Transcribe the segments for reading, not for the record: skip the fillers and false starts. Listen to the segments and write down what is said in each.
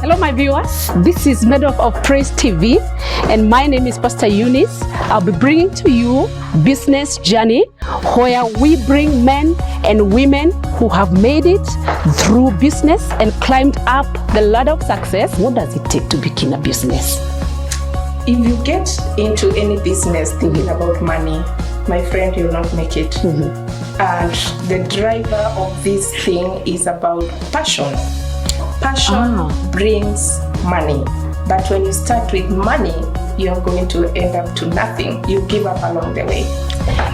Hello my viewers, this is Medal of Praise TV and my name is Pastor Eunice. I'll be bringing to you business journey where we bring men and women who have made it through business and climbed up the ladder of success. What does it take to begin a business? If you get into any business thinking about money, my friend, you will not make it. And the driver of this thing is about passion. Passion brings money, but when you start with money, you are going to end up to nothing. You give up along the way.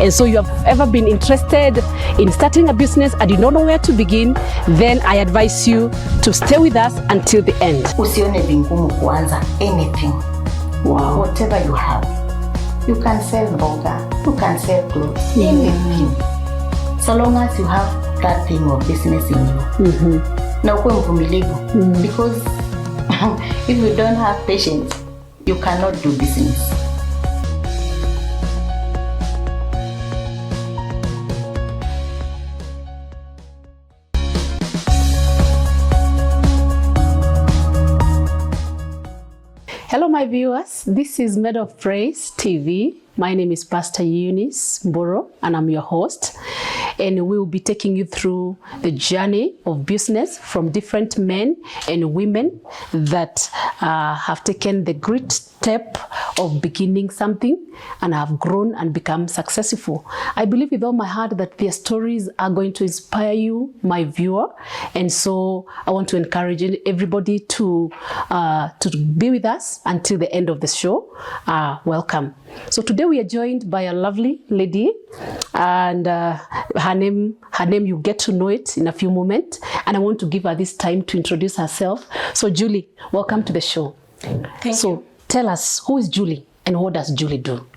And so you have ever been interested in starting a business and you don't know where to begin, then I advise you to stay with us until the end. Usione vingumu kuanza anything. Wow. Whatever you have. You can sell burger, you can sell clothes, anything. So long as you have that thing or business in you. Na ukuwe mvumilivu. Because if you don't have patience, you cannot do business. Hello my viewers, this is Medal of Praise TV. My name is Pastor Eunice Mboro and I'm your host. And we will be taking you through the journey of business from different men and women that have taken the great step of beginning something and have grown and become successful. I believe with all my heart that their stories are going to inspire you, my viewer. And so I want to encourage everybody to be with us until the end of the show. Welcome. So today we are joined by a lovely lady, and her name you get to know it in a few moments, and I want to give her this time to introduce herself. So Julie, welcome to the show. Thank you. So tell us, who is Julie and what does Julie do?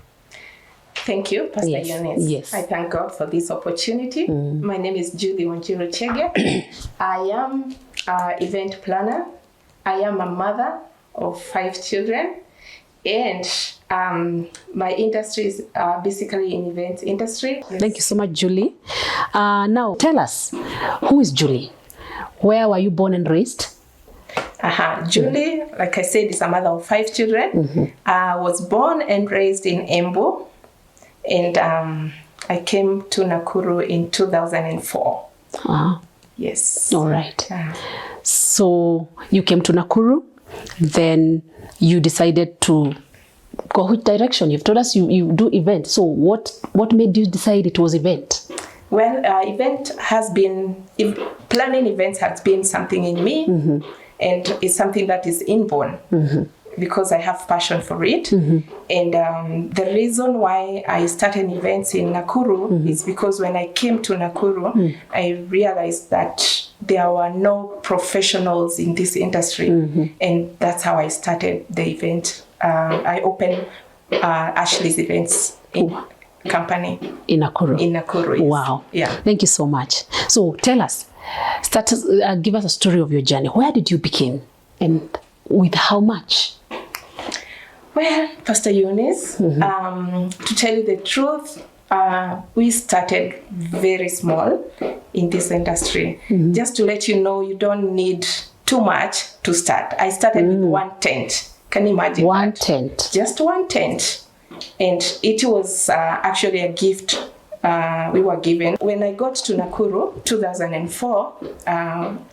Thank you, Pastor Eunice. Yes. I thank God for this opportunity. My name is Julie Wanjiru Chege. I am an event planner. I am a mother of 5 children. And my industry is basically in event industry. Yes. Thank you so much, Julie. Now, tell us, who is Julie? Where were you born and raised? Julie, like I said, is a mother of 5 children. I was born and raised in Embu. And I came to Nakuru in 2004. Yes. All right. So you came to Nakuru, then you decided to go which direction? You've told us you do event. So what made you decide it was event? Well, planning events has been something in me, and it's something that is inborn because I have passion for it. And the reason why I started events in Nakuru is because when I came to Nakuru, I realized that there were no professionals in this industry, and that's how I started the event. I opened Ashley's Events company in Nakuru. In Nakuru, yes. Wow. Yeah. Thank you so much. So tell us, give us a story of your journey. Where did you begin, and with how much? Well, Pastor Eunice, to tell you the truth, we started very small in this industry. Just to let you know, you don't need too much to start. I started with 1 tent. Can you imagine? One tent. Just 1 tent. And it was actually a gift we were given. When I got to Nakuru, 2004,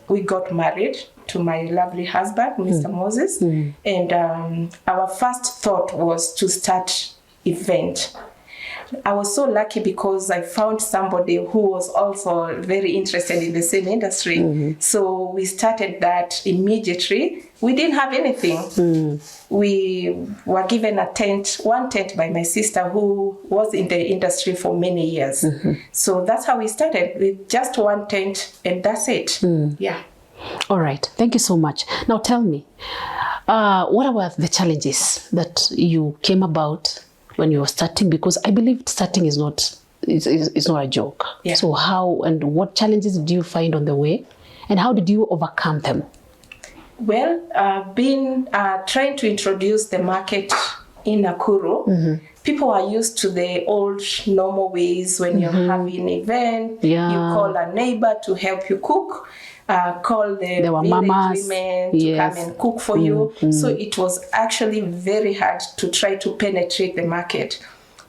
we got married to my lovely husband, Mr. Moses. And our first thought was to start event. I was so lucky because I found somebody who was also very interested in the same industry. So we started that immediately. We didn't have anything. We were given a tent, 1 tent by my sister who was in the industry for many years. So that's how we started, with just 1 tent, and that's it. Yeah. All right. Thank you so much. Now tell me, what were the challenges that you came about when you were starting? Because I believe starting is not a joke. Yeah. So how and what challenges did you find on the way, and how did you overcome them? Well, trying to introduce the market in Nakuru, people are used to the old normal ways when you're having an event, you call a neighbor to help you cook. call the There were village mamas. women to Yes. come and cook for you. So it was actually very hard to try to penetrate the market.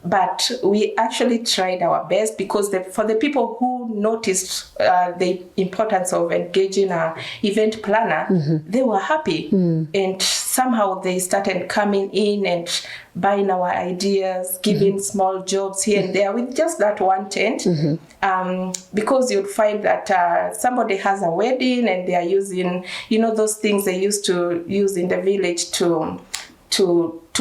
But we actually tried our best, because for the people who noticed the importance of engaging an event planner, they were happy. And somehow they started coming in and buying our ideas, giving small jobs here and there with just that one tent. Because you'd find that somebody has a wedding and they are using, those things they used to use in the village to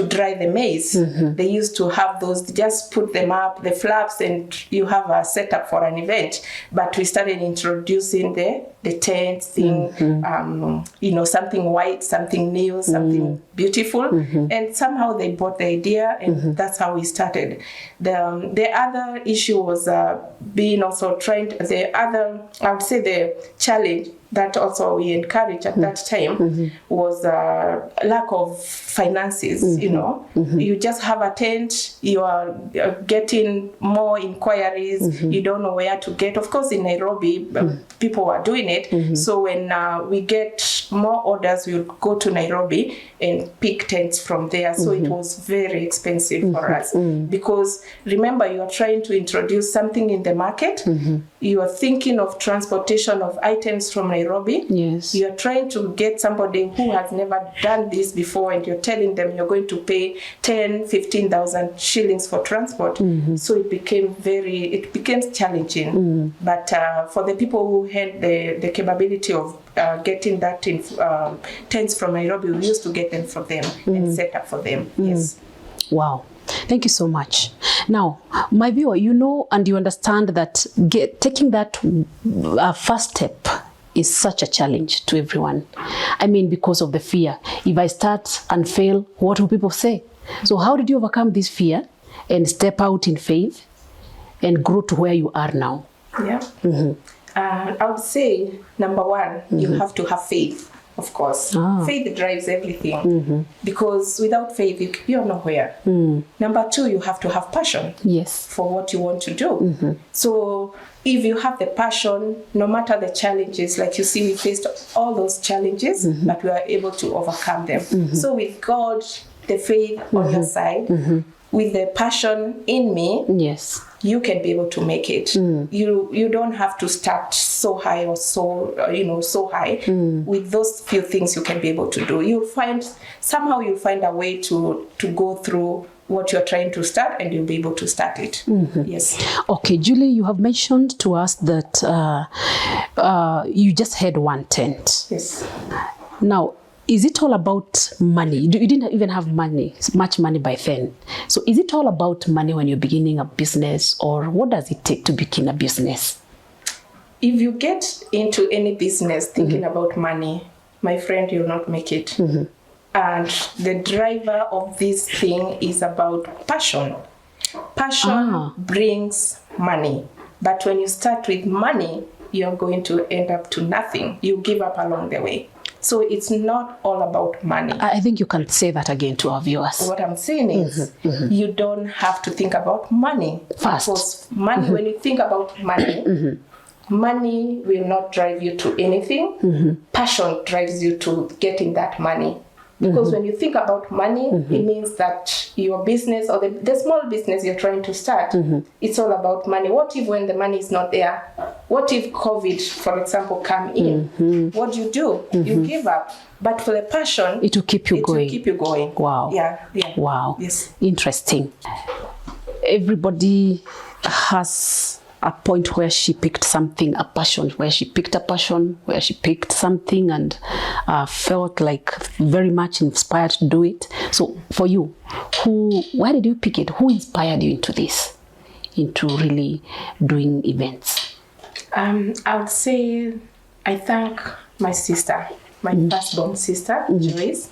dry the maize. They used to have those, just put them up, the flaps, and you have a setup for an event. But we started introducing the tent thing, something white, something new, something beautiful. And somehow they bought the idea, and that's how we started. The other issue was being also trying, I would say the challenge that also we encouraged at that time was lack of finances. You just have a tent, you are getting more inquiries, you don't know where to get. Of course, in Nairobi, people are doing it. So when we get more orders, we would go to Nairobi and pick tents from there. So it was very expensive for us, because remember, you are trying to introduce something in the market. You are thinking of transportation of items from Nairobi. Yes. You are trying to get somebody who has never done this before, and you're telling them you're going to pay 10, 15,000 shillings for transport. So it became challenging. But for the people who had the capability of getting that tents from Nairobi, we used to get them for them and set up for them. Yes. Wow. Thank you so much. Now, my viewer, you know and you understand that taking that first step is such a challenge to everyone. I mean, because of the fear. If I start and fail, what will people say? So how did you overcome this fear and step out in faith and grow to where you are now? Yeah. I would say, number one, you have to have faith. Of course, faith drives everything, because without faith, you're nowhere. Number two, you have to have passion. Yes. For what you want to do. So if you have the passion, no matter the challenges, like you see, we faced all those challenges, but we are able to overcome them. So with God, the faith on your side, with the passion in me, yes, you can be able to make it. You don't have to start so high or so high. With those few things, you can be able to do. You'll find a way to go through what you're trying to start, and you'll be able to start it. Yes. Okay, Julie, you have mentioned to us that you just had one tent. Yes. Now, is it all about money? You didn't even have much money by then. So is it all about money when you're beginning a business, or what does it take to begin a business? If you get into any business thinking about money, my friend, you'll not make it. And the driver of this thing is about passion. Passion brings money. But when you start with money, you're going to end up to nothing. You give up along the way. So it's not all about money. I think you can say that again to our viewers. What I'm saying is, you don't have to think about money first. Because money, when you think about money, money will not drive you to anything. Passion drives you to getting that money. Because when you think about money, it means that your business or the small business you're trying to start, it's all about money. What if when the money is not there? What if COVID, for example, come in? What do? You give up. But for the passion, it will keep you going. It will keep you going. Wow. Yeah. Wow. Yes. Interesting. Everybody has a point where she picked something, a passion, where she picked something and felt like very much inspired to do it. So for you, why did you pick it? Who inspired you into this, into really doing events? I would say I thank my sister, my firstborn sister, Joyce.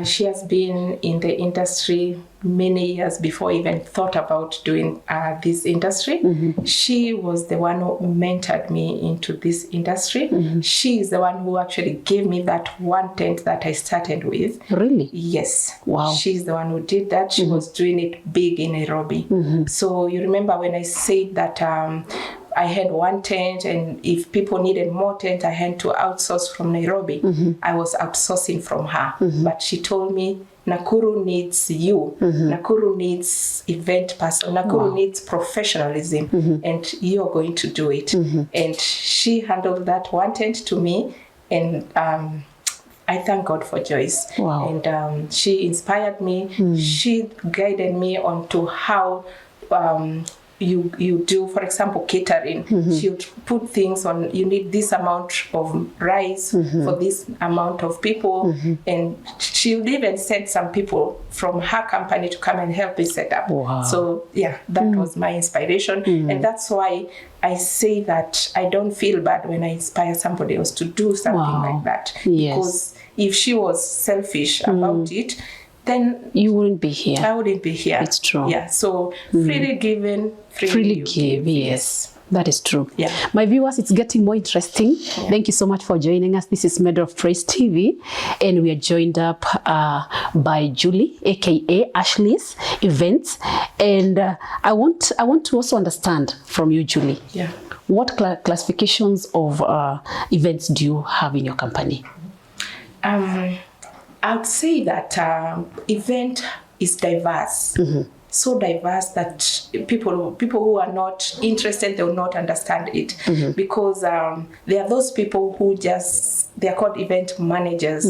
She has been in the industry many years before I even thought about doing this industry. She was the one who mentored me into this industry. She is the one who actually gave me that one tent that I started with. Really? Yes. Wow. She's the one who did that. She was doing it big in Nairobi. So you remember when I said that I had one tent, and if people needed more tent, I had to outsource from Nairobi. I was outsourcing from her. But she told me, Nakuru needs you. Nakuru needs event person. Nakuru needs professionalism, and you're going to do it. And she handled that one tent to me, and I thank God for Joyce. And she inspired me. She guided me onto how you do, for example, catering. She would put things on, you need this amount of rice for this amount of people. And she would even send some people from her company to come and help me set up. So yeah, that was my inspiration. And that's why I say that I don't feel bad when I inspire somebody else to do something like that. Because if she was selfish about it, then you wouldn't be here. I wouldn't be here. It's true. Yeah. So freely given, freely give. Yes. That is true. Yeah. My viewers, it's getting more interesting. Thank you so much for joining us. This is Mother of Praise TV, and we are joined up by Julie, aka Ashley's Events. And I want to also understand from you, Julie. Yeah. What classifications of events do you have in your company? I would say that event is diverse. So diverse that people who are not interested, they will not understand it. Because there are those people who they're called event managers.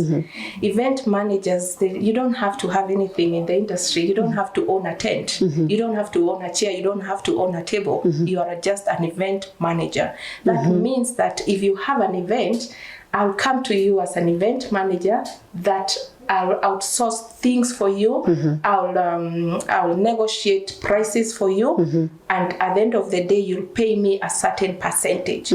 Event managers, you don't have to have anything in the industry. You don't have to own a tent. You don't have to own a chair. You don't have to own a table. You are just an event manager. That means that if you have an event, I'll come to you as an event manager that I'll outsource things for you. I'll negotiate prices for you. And at the end of the day, you'll pay me a certain percentage.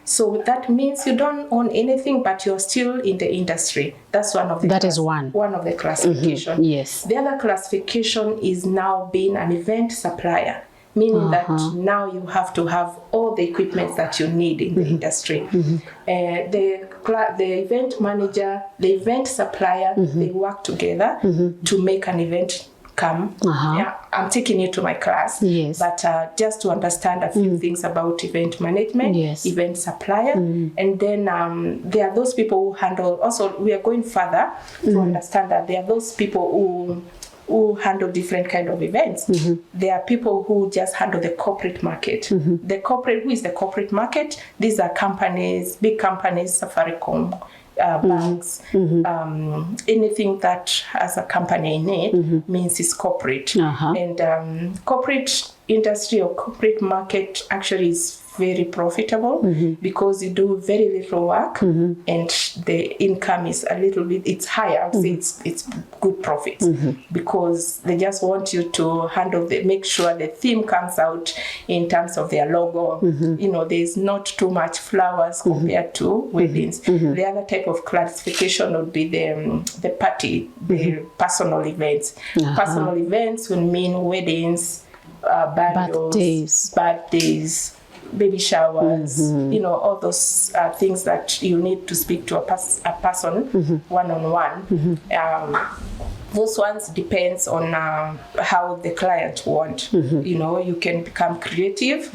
So that means you don't own anything, but you're still in the industry. That's one of the one of the classification. Yes. The other classification is now being an event supplier. Meaning that now you have to have all the equipment that you need in the industry. The event manager, the event supplier, they work together to make an event come. Yeah, I'm taking you to my class. Yes. But just to understand a few things about event management, event supplier, and then there are those people who handle. Also, we are going further to understand that there are those people who handle different kind of events. There are people who just handle the corporate market. Who is the corporate market? These are companies, big companies, Safaricom, banks, anything that has a company in it means it's corporate. And corporate industry or corporate market actually is very profitable because you do very little work and the income is a little bit, it's higher. I would say it's good profits because they just want you to make sure the theme comes out in terms of their logo. You know, there's not too much flowers compared to weddings. The other type of classification would be the party, the personal events. Personal events would mean weddings, birthdays, baby showers, you know, all those things that you need to speak to a person one-on-one. Those ones depends on how the client want. You know, you can become creative,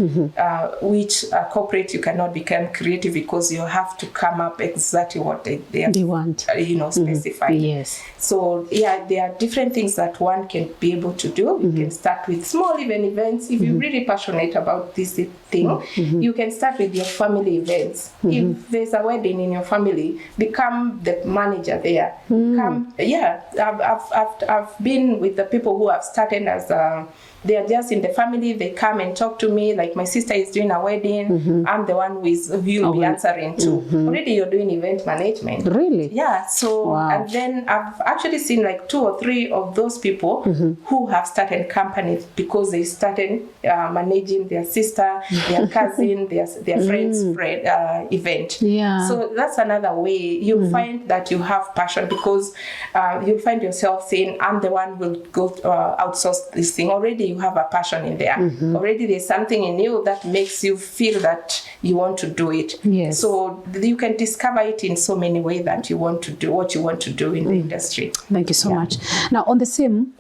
which corporate you cannot become creative because you have to come up exactly what they want. You know, specified. Yes. So yeah, there are different things that one can be able to do. You can start with small events. If you're really passionate about this thing, you can start with your family events. If there's a wedding in your family, become the manager there. I've been with the people who have started as they are just in the family. They come and talk to me. Like my sister is doing a wedding. I'm the one who you'll be answering to. Already you're doing event management. Really? Yeah. So and then I've actually seen like 2 or 3 of those people who have started companies because they started managing their sister, their cousin, their friend's event. Yeah. So that's another way. You'll find that you have passion because you'll find yourself saying, I'm the one who will go outsource this thing. Already you have a passion in there. Already there's something in you that makes you feel that you want to do it. Yes. So you can discover it in so many ways that you want to do what you want to do in the industry. Thank you so much. Now on the same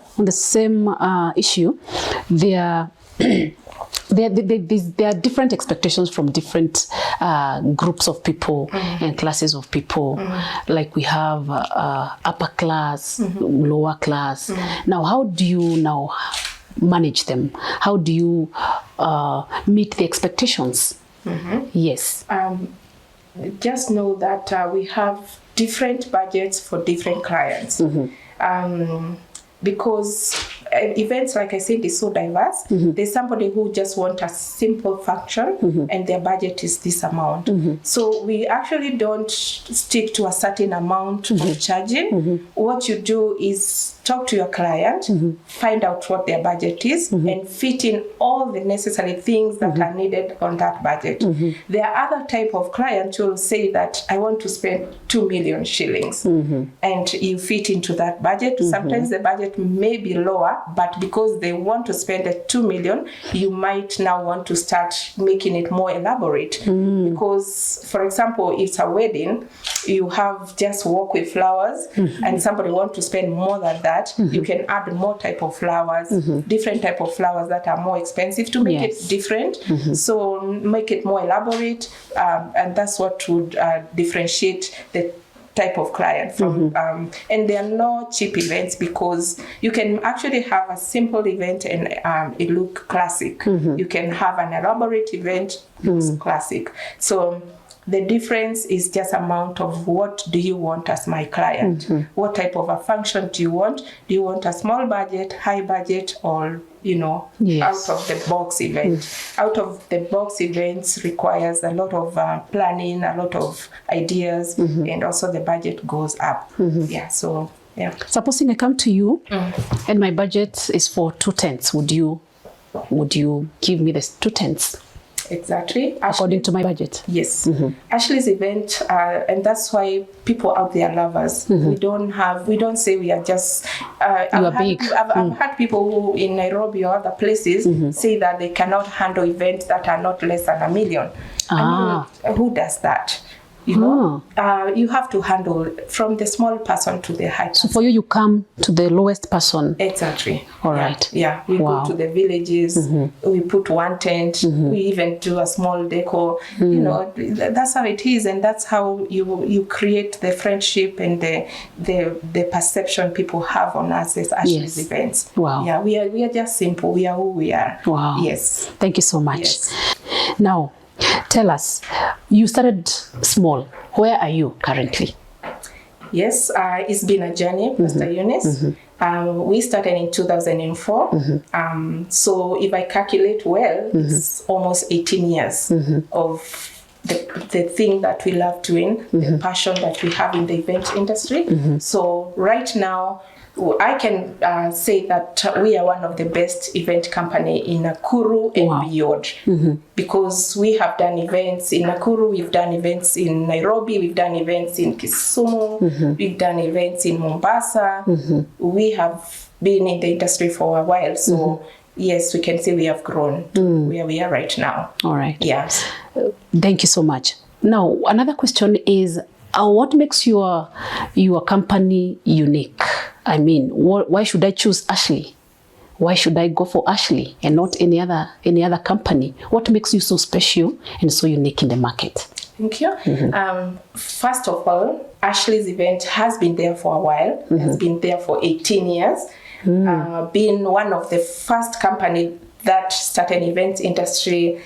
issue, there there are different expectations from different groups of people and classes of people. Like we have upper class, lower class. Now, how do you now manage them? How do you meet the expectations? Yes. Just know that we have different budgets for different clients. Because events, like I said, is so diverse. There's somebody who just wants a simple function and their budget is this amount. So we actually don't stick to a certain amount of charging. What you do is talk to your client, find out what their budget is, and fit in all the necessary things that are needed on that budget. There are other type of clients who will say that I want to spend 2 million shillings, and you fit into that budget. Sometimes the budget may be lower, but because they want to spend the 2 million, you might now want to start making it more elaborate. Because, for example, it's a wedding, you have just walk with flowers, and somebody wants to spend more than that. You can add more type of flowers, different type of flowers that are more expensive to make it different. So make it more elaborate, and that's what would differentiate the type of client from and there are no cheap events, because you can actually have a simple event and it look classic. You can have an elaborate event, looks classic. So the difference is just amount of what do you want as my client? What type of a function do you want? Do you want a small budget, high budget, or out of the box event? Out of the box events requires a lot of planning, a lot of ideas, and also the budget goes up. So supposing I come to you and my budget is for 2 tents, would you give me the 2 tents? Exactly. According to my budget. Yes. Ashley's event, and that's why people out there love us. We don't say we are just, I've had people who in Nairobi or other places say that they cannot handle events that are not less than $1 million. I mean, who does that? You have to handle from the small person to the high person. So for you come to the lowest person. Exactly. All right. Yeah. We go to the villages. We put 1 tent. We even do a small decor. That's how it is, and that's how you create the friendship and the perception people have on us as Ashley's events. Wow. Yeah. We are just simple. We are who we are. Wow. Yes. Thank you so much. Yes. Now, tell us, you started small. Where are you currently? Yes, it's been a journey, Pastor Eunice. We started in 2004. So if I calculate well, it's almost 18 years of the thing that we love doing, the passion that we have in the event industry. So right now, I can say that we are one of the best event company in Nakuru and beyond, because we have done events in Nakuru, we've done events in Nairobi, we've done events in Kisumu, we've done events in Mombasa. We have been in the industry for a while, so yes, we can say we have grown where we are right now. All right. Yes. Thank you so much. Now, another question is, what makes your company unique? I mean, why should I choose Ashley? Why should I go for Ashley and not any other company? What makes you so special and so unique in the market? Thank you. First of all, Ashley's event has been there for a while. Has been there for 18 years. Being one of the first company that started an event industry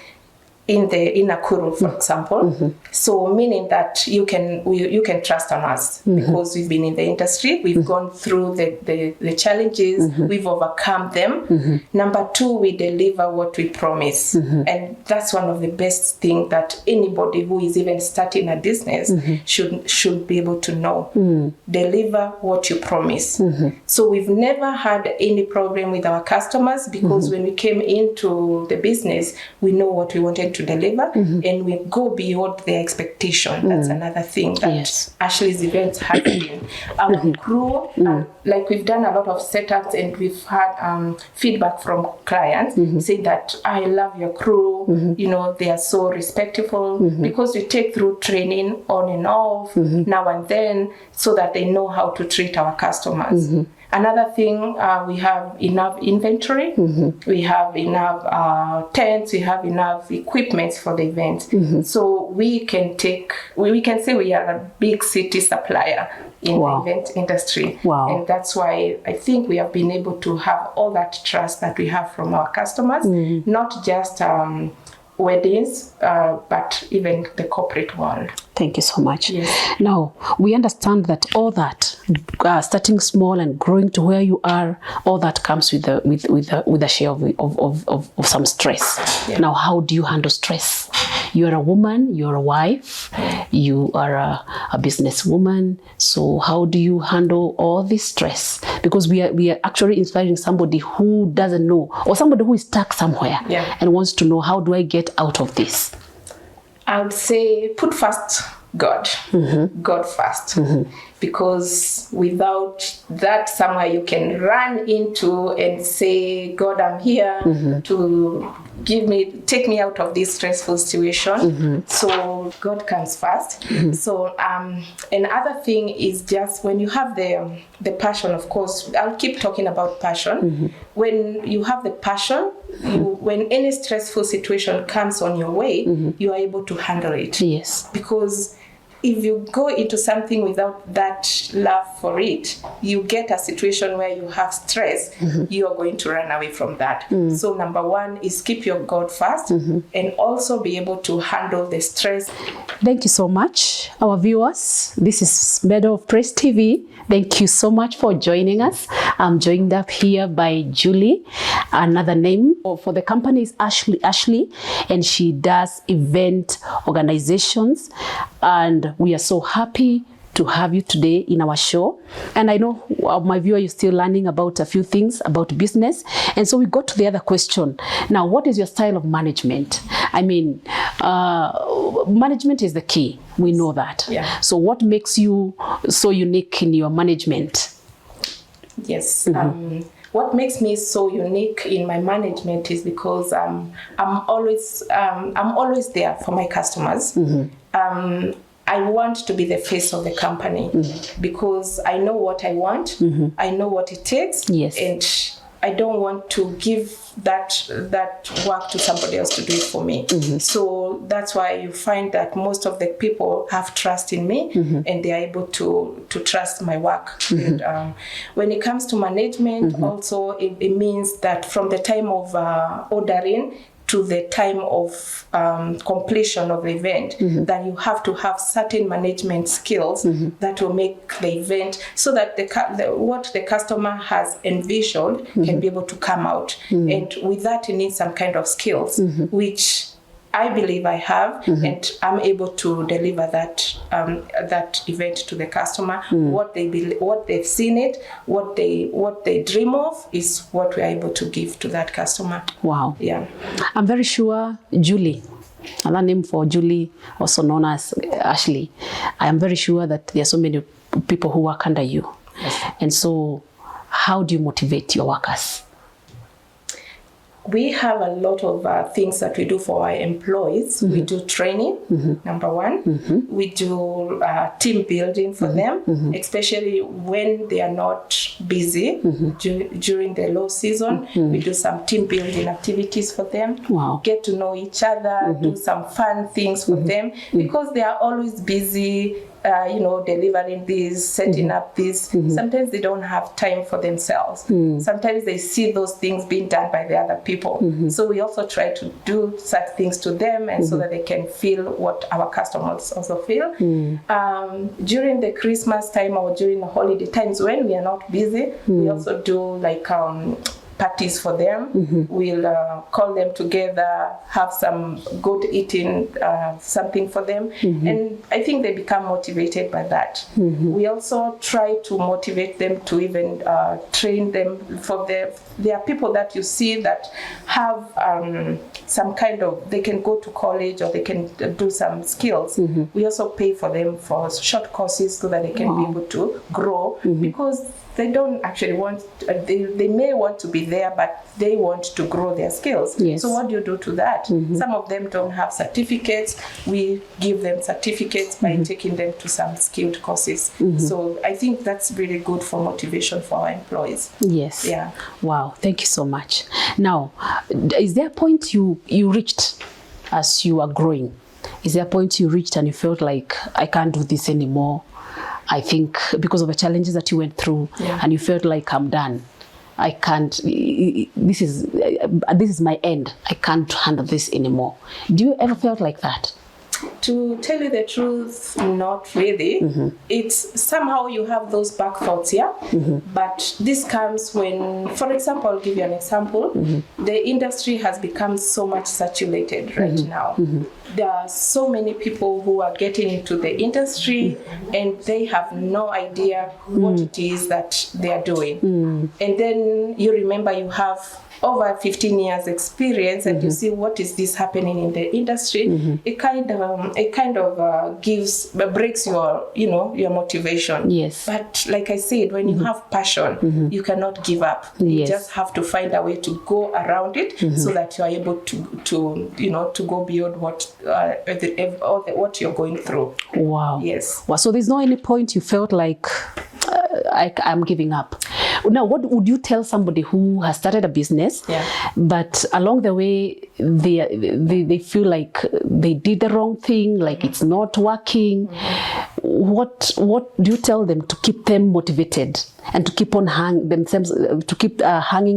in Nakuru, for example. So meaning that you can trust on us because we've been in the industry, we've gone through the challenges, we've overcome them. Number 2, we deliver what we promise. And that's one of the best things that anybody who is even starting a business should be able to know. Deliver what you promise. So we've never had any problem with our customers, because when we came into the business, we know what we wanted to deliver, and we go beyond their expectation. That's another thing that Ashley's events have been. Our crew, like we've done a lot of setups, and we've had feedback from clients saying that I love your crew, they are so respectful, because we take through training on and off now and then, so that they know how to treat our customers. Another thing, we have enough inventory, we have enough tents, we have enough equipment for the event. So we can say we are a big city supplier in the event industry. And that's why I think we have been able to have all that trust that we have from our customers, not just weddings, but even the corporate world. Thank you so much. Yes. Now, we understand that all that, starting small and growing to where you are, all that comes with a share of some stress. Yeah. Now, how do you handle stress? You're a woman, you're a wife, you are a businesswoman. So how do you handle all this stress? Because we are actually inspiring somebody who doesn't know, or somebody who is stuck somewhere and wants to know, how do I get out of this? I would say put first God, God first, because without that, somewhere you can run into and say, God, I'm here to take me out of this stressful situation. So God comes first. So another thing is just when you have the passion, of course, I'll keep talking about passion. When you have the passion, when any stressful situation comes on your way, you are able to handle it. Yes. Because if you go into something without that love for it, you get a situation where you have stress, you are going to run away from that. So number one is keep your God first and also be able to handle the stress. Thank you so much, our viewers. This is Meadow of Praise TV. Thank you so much for joining us. I'm joined up here by Julie. Another name for the company is Ashley, and she does event organizations. And we are so happy to have you today in our show. And I know my viewer, you're still learning about a few things about business. And so we got to the other question. Now, what is your style of management? I mean, management is the key. We know that. Yeah. So what makes you so unique in your management? Yes. What makes me so unique in my management is because I'm always there for my customers. I want to be the face of the company because I know what I want. I know what it takes. Yes. And I don't want to give that work to somebody else to do it for me. So that's why you find that most of the people have trust in me and they are able to trust my work. And when it comes to management, also it means that from the time of ordering to the time of completion of the event, that you have to have certain management skills that will make the event so that what the customer has envisioned can be able to come out. And with that, you need some kind of skills, which I believe I have, and I'm able to deliver that event to the customer. What they've seen it, what they dream of is what we are able to give to that customer. Wow. Yeah. I'm very sure Julie, another name for Julie, also known as Ashley, I am very sure that there are so many people who work under you. Yes. And so how do you motivate your workers? We have a lot of things that we do for our employees. We do training, number one. We do team building for them, especially when they are not busy during the low season. We do some team building activities for them. Wow. Get to know each other, do some fun things for them because they are always busy. Delivering this, setting up this. Sometimes they don't have time for themselves. Sometimes they see those things being done by the other people. So we also try to do such things to them and so that they can feel what our customers also feel. During the Christmas time or during the holiday times when we are not busy, we also do like parties for them. We'll call them together, have some good eating, something for them. And I think they become motivated by that. We also try to motivate them to even train them for there are people that you see that have some kind of, they can go to college or they can do some skills. We also pay for them for short courses so that they can be able to grow because they don't actually want, they may want to be be there, but they want to grow their skills. Yes. So what do you do to that? Some of them don't have certificates. We give them certificates by taking them to some skilled courses. So I think that's really good for motivation for our employees. Yes. Yeah. Wow. Thank you so much. Now, is there a point you reached as you are growing? Is there a point you reached and you felt like, I can't do this anymore? I think because of the challenges that you went through, and you felt like, I'm done. I can't, this is my end. I can't handle this anymore. Do you ever felt like that? To tell you the truth, not really. It's somehow you have those back thoughts, but this comes when, for example, I'll give you an example. The industry has become so much saturated right now. There are so many people who are getting into the industry and they have no idea what it is that they are doing. And then you remember you have over 15 years experience and you see what is this happening in the industry. It kind of breaks your your motivation. Yes. But like I said, when you have passion, you cannot give up. You just have to find a way to go around it so that you are able to go beyond what you're going through. Wow. Yes. Wow. So there's no any point you felt like I'm giving up. Now, what would you tell somebody who has started a business, but along the way they feel like they did the wrong thing, like it's not working? What do you tell them to keep them motivated and to keep on hanging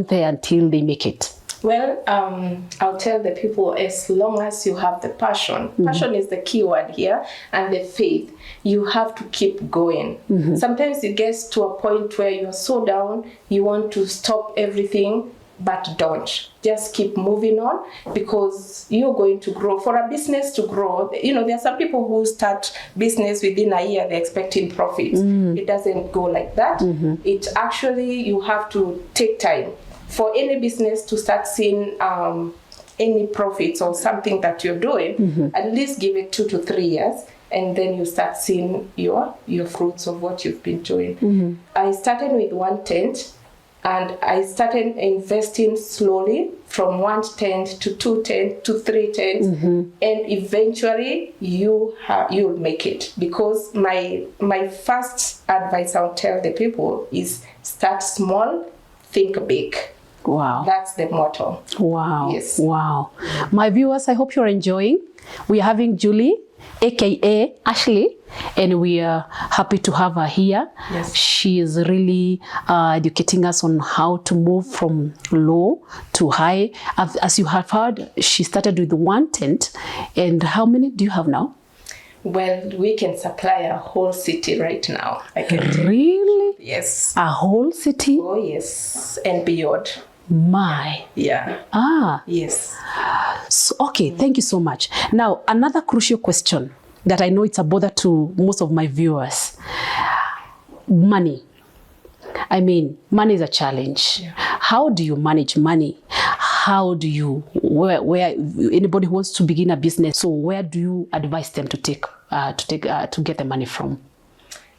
there until they make it? Well, I'll tell the people, as long as you have the passion, passion is the key word here, and the faith, you have to keep going. Sometimes it gets to a point where you're so down, you want to stop everything, but don't. Just keep moving on, because you're going to grow. For a business to grow, there are some people who start business within a year, they're expecting profits. It doesn't go like that. It actually, you have to take time. For any business to start seeing any profits or something that you're doing, at least give it 2 to 3 years, and then you start seeing your fruits of what you've been doing. I started with 1 tent, and I started investing slowly from 1 tent to 2 tents to 3 tents, and eventually you'll make it. Because my first advice I'll tell the people is start small, think big. Wow. That's the motto. Wow. Yes. Wow. My viewers, I hope you're enjoying. We are having Julie, aka Ashley, and we are happy to have her here. Yes. She is really educating us on how to move from low to high. As you have heard, she started with 1 tent. And how many do you have now? Well, we can supply a whole city right now. I can tell you. Really? Yes. A whole city? Oh, yes. And beyond. My. Yeah. Yes. So, okay, thank you so much. Now, another crucial question that I know it's a bother to most of my viewers. Money. I mean, money is a challenge. Yeah. How do you manage money? How do you, where anybody who wants to begin a business, so where do you advise them to get the money from?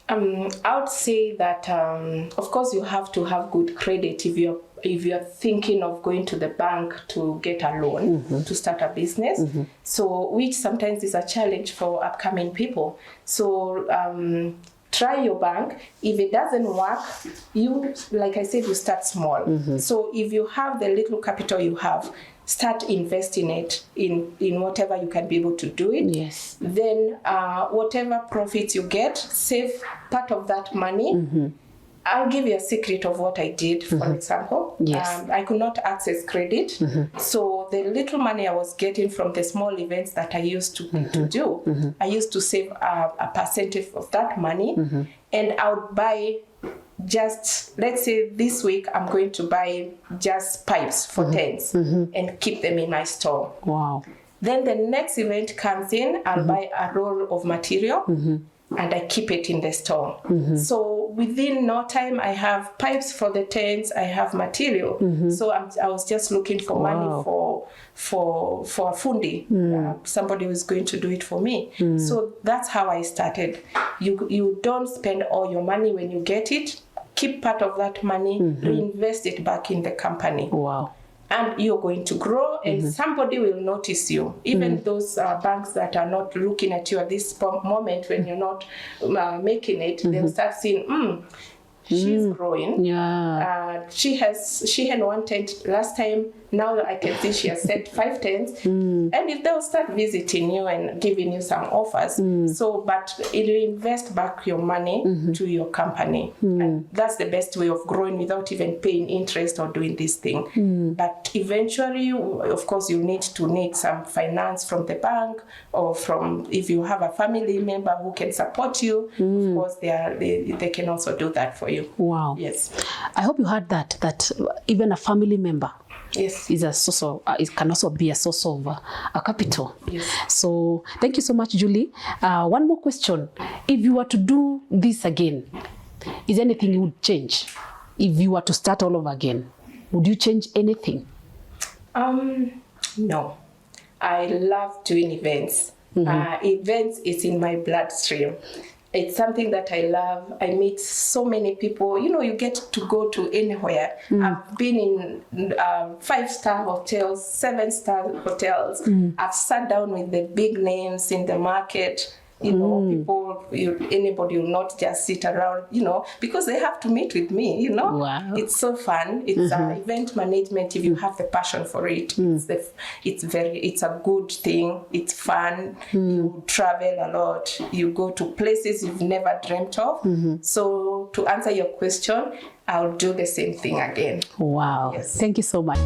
I would say that, of course, you have to have good credit if you're thinking of going to the bank to get a loan to start a business. So, which sometimes is a challenge for upcoming people. So, try your bank. If it doesn't work, like I said, you start small. So if you have the little capital you have, start investing it in whatever you can be able to do it. Yes. Then whatever profits you get, save part of that money. I'll give you a secret of what I did, for example. Yes. I could not access credit. So the little money I was getting from the small events that I used to do, I used to save a percentage of that money. And I would buy just, let's say this week, I'm going to buy just pipes for tents and keep them in my store. Wow. Then the next event comes in, I'll buy a roll of material. And I keep it in the store. So within no time, I have pipes for the tents, I have material. So I was just looking for money for a fundi, somebody who's going to do it for me. So that's how I started. You don't spend all your money when you get it. keep part of that money, reinvest it back in the company. Wow. And you're going to grow, and somebody will notice you. Even those banks that are not looking at you at this moment when you're not making it, they'll start seeing, she's growing. Yeah. She had 1 tent last time. Now I can see she has set 5 tents. And if they'll start visiting you and giving you some offers, but you invest back your money to your company. And that's the best way of growing without even paying interest or doing this thing. But eventually, of course, you need some finance from the bank, or from, if you have a family member who can support you, of course, they can also do that for you. Wow. Yes. I hope you heard that even a family member, yes, is a source of, it can also be a source of a capital. Yes. So thank you so much, Julie. One more question. If you were to do this again, is anything you would change? If you were to start all over again, would you change anything? No. I love doing events. Events is in my bloodstream. It's something that I love. I meet so many people. You know, you get to go to anywhere. I've been in 5-star hotels, 7-star hotels. I've sat down with the big names in the market. You know, people, anybody will not just sit around, you know, because they have to meet with me, you know. Wow. It's so fun. It's event management. If you have the passion for it, it's a good thing. It's fun. You travel a lot. You go to places you've never dreamt of. So to answer your question, I'll do the same thing again. Wow. Yes. Thank you so much.